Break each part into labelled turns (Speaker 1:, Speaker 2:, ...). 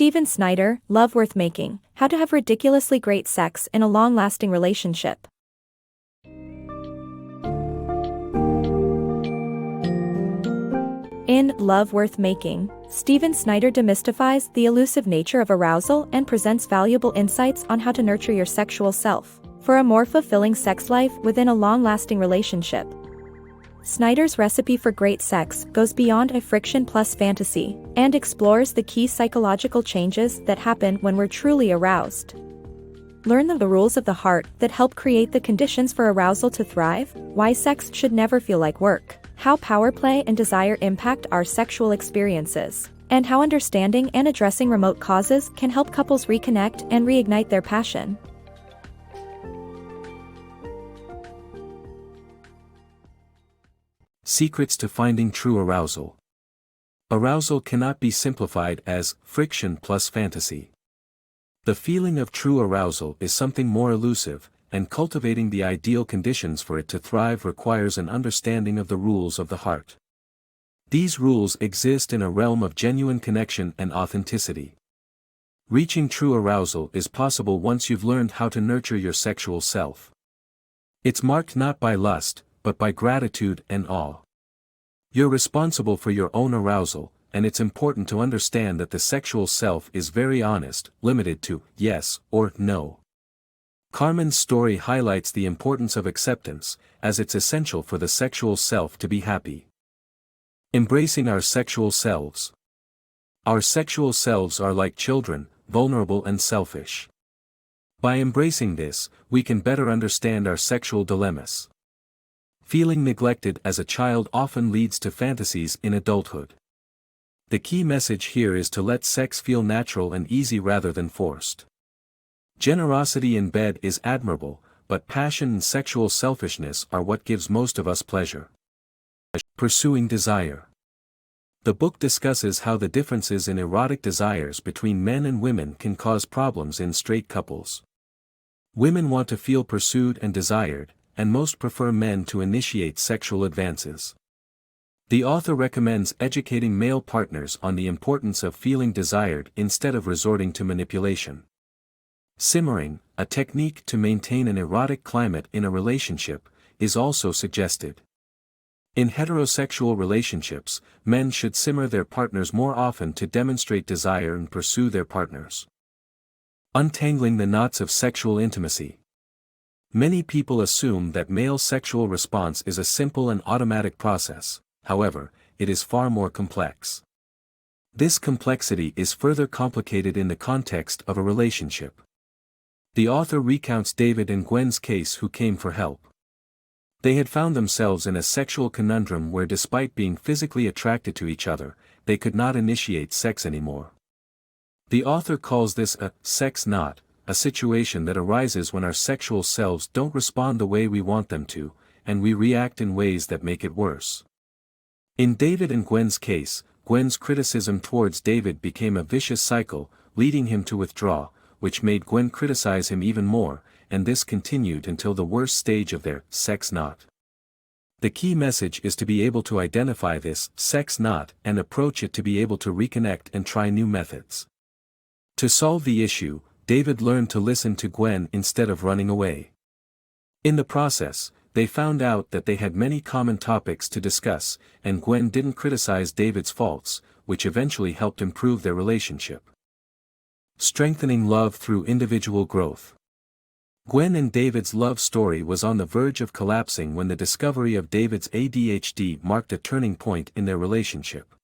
Speaker 1: Snyder, Love Worth Making, How to Have Ridiculously Great Sex in a Long-Lasting Relationship. In Love Worth Making, Snyder demystifies the elusive nature of arousal and presents valuable insights on how to nurture your sexual self for a more fulfilling sex life within a long-lasting relationship. Snyder's recipe for great sex goes beyond a friction plus fantasy and explores the key psychological changes that happen when we're truly aroused. Learn the rules of the heart that help create the conditions for arousal to thrive, why sex should never feel like work, how power play and desire impact our sexual experiences, and how understanding and addressing remote causes can help couples reconnect and reignite their passion.
Speaker 2: Secrets to Finding True Arousal. Arousal cannot be simplified as friction plus fantasy. The feeling of true arousal is something more elusive, and cultivating the ideal conditions for it to thrive requires an understanding of the rules of the heart. These rules exist in a realm of genuine connection and authenticity. Reaching true arousal is possible once you've learned how to nurture your sexual self. It's marked not by lust, but by gratitude and awe. You're responsible for your own arousal, and it's important to understand that the sexual self is very honest, limited to yes or no. Carmen's story highlights the importance of acceptance, as it's essential for the sexual self to be happy. Embracing our sexual selves. Our sexual selves are like children, vulnerable and selfish. By embracing this, we can better understand our sexual dilemmas. Feeling neglected as a child often leads to fantasies in adulthood. The key message here is to let sex feel natural and easy rather than forced. Generosity in bed is admirable, but passion and sexual selfishness are what gives most of us pleasure. Pursuing Desire. The book discusses how the differences in erotic desires between men and women can cause problems in straight couples. Women want to feel pursued and desired, and most prefer men to initiate sexual advances. The author recommends educating male partners on the importance of feeling desired instead of resorting to manipulation. Simmering, a technique to maintain an erotic climate in a relationship, is also suggested. In heterosexual relationships, men should simmer their partners more often to demonstrate desire and pursue their partners. Untangling the knots of sexual intimacy. Many people assume that male sexual response is a simple and automatic process, however, it is far more complex. This complexity is further complicated in the context of a relationship. The author recounts David and Gwen's case who came for help. They had found themselves in a sexual conundrum where despite being physically attracted to each other, they could not initiate sex anymore. The author calls this a sex knot, a situation that arises when our sexual selves don't respond the way we want them to, and we react in ways that make it worse. In David and Gwen's case, Gwen's criticism towards David became a vicious cycle, leading him to withdraw, which made Gwen criticize him even more, and this continued until the worst stage of their sex knot. The key message is to be able to identify this sex knot and approach it to be able to reconnect and try new methods. To solve the issue, David learned to listen to Gwen instead of running away. In the process, they found out that they had many common topics to discuss, and Gwen didn't criticize David's faults, which eventually helped improve their relationship. Strengthening love through individual growth. Gwen and David's love story was on the verge of collapsing when the discovery of David's ADHD marked a turning point in their relationship.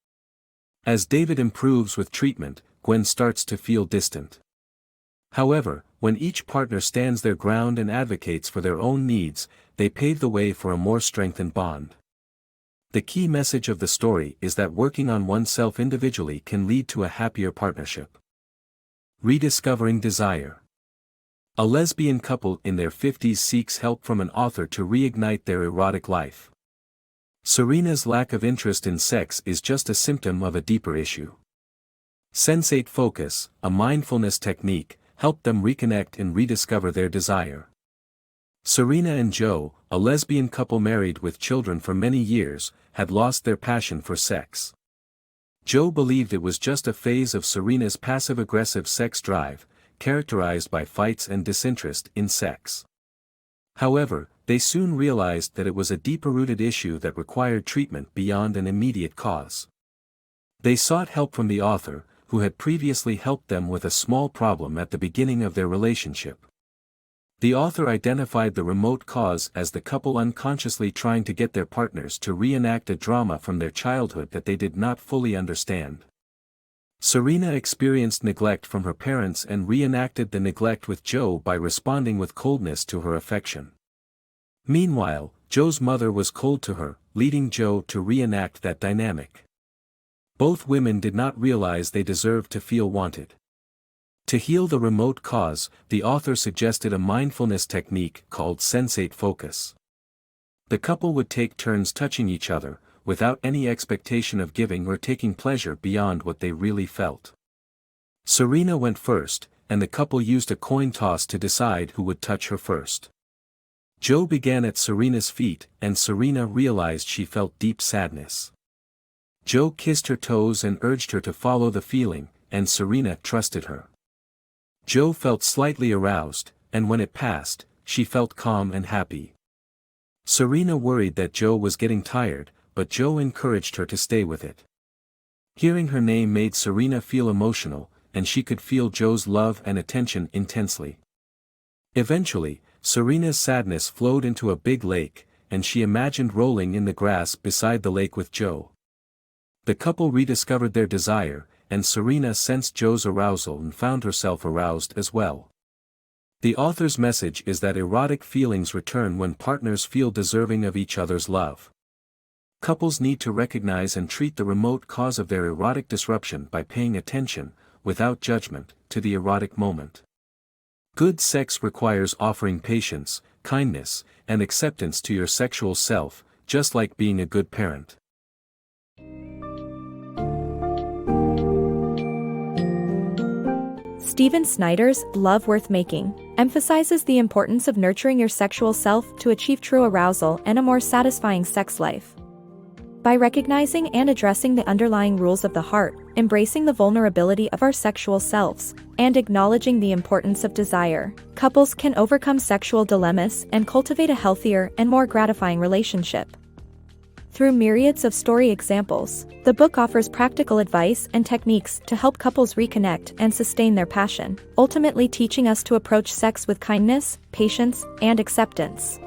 Speaker 2: As David improves with treatment, Gwen starts to feel distant. However, when each partner stands their ground and advocates for their own needs, they pave the way for a more strengthened bond. The key message of the story is that working on oneself individually can lead to a happier partnership. Rediscovering Desire. A lesbian couple in their 50s seeks help from an author to reignite their erotic life. Serena's lack of interest in sex is just a symptom of a deeper issue. Sensate focus, a mindfulness technique, helped them reconnect and rediscover their desire. Serena and Joe, a lesbian couple married with children for many years, had lost their passion for sex. Joe believed it was just a phase of Serena's passive-aggressive sex drive, characterized by fights and disinterest in sex. However, they soon realized that it was a deeper-rooted issue that required treatment beyond an immediate cause. They sought help from the author, who had previously helped them with a small problem at the beginning of their relationship. The author identified the remote cause as the couple unconsciously trying to get their partners to reenact a drama from their childhood that they did not fully understand. Serena experienced neglect from her parents and reenacted the neglect with Joe by responding with coldness to her affection. Meanwhile, Joe's mother was cold to her, leading Joe to reenact that dynamic. Both women did not realize they deserved to feel wanted. To heal the remote cause, the author suggested a mindfulness technique called sensate focus. The couple would take turns touching each other, without any expectation of giving or taking pleasure beyond what they really felt. Serena went first, and the couple used a coin toss to decide who would touch her first. Joe began at Serena's feet, and Serena realized she felt deep sadness. Joe kissed her toes and urged her to follow the feeling, and Serena trusted her. Joe felt slightly aroused, and when it passed, she felt calm and happy. Serena worried that Joe was getting tired, but Joe encouraged her to stay with it. Hearing her name made Serena feel emotional, and she could feel Joe's love and attention intensely. Eventually, Serena's sadness flowed into a big lake, and she imagined rolling in the grass beside the lake with Joe. The couple rediscovered their desire, and Serena sensed Joe's arousal and found herself aroused as well. The author's message is that erotic feelings return when partners feel deserving of each other's love. Couples need to recognize and treat the remote cause of their erotic disruption by paying attention, without judgment, to the erotic moment. Good sex requires offering patience, kindness, and acceptance to your sexual self, just like being a good parent.
Speaker 1: Stephen Snyder's Love Worth Making emphasizes the importance of nurturing your sexual self to achieve true arousal and a more satisfying sex life. By recognizing and addressing the underlying rules of the heart, embracing the vulnerability of our sexual selves, and acknowledging the importance of desire, couples can overcome sexual dilemmas and cultivate a healthier and more gratifying relationship. Through myriads of story examples, the book offers practical advice and techniques to help couples reconnect and sustain their passion, ultimately teaching us to approach sex with kindness, patience, and acceptance.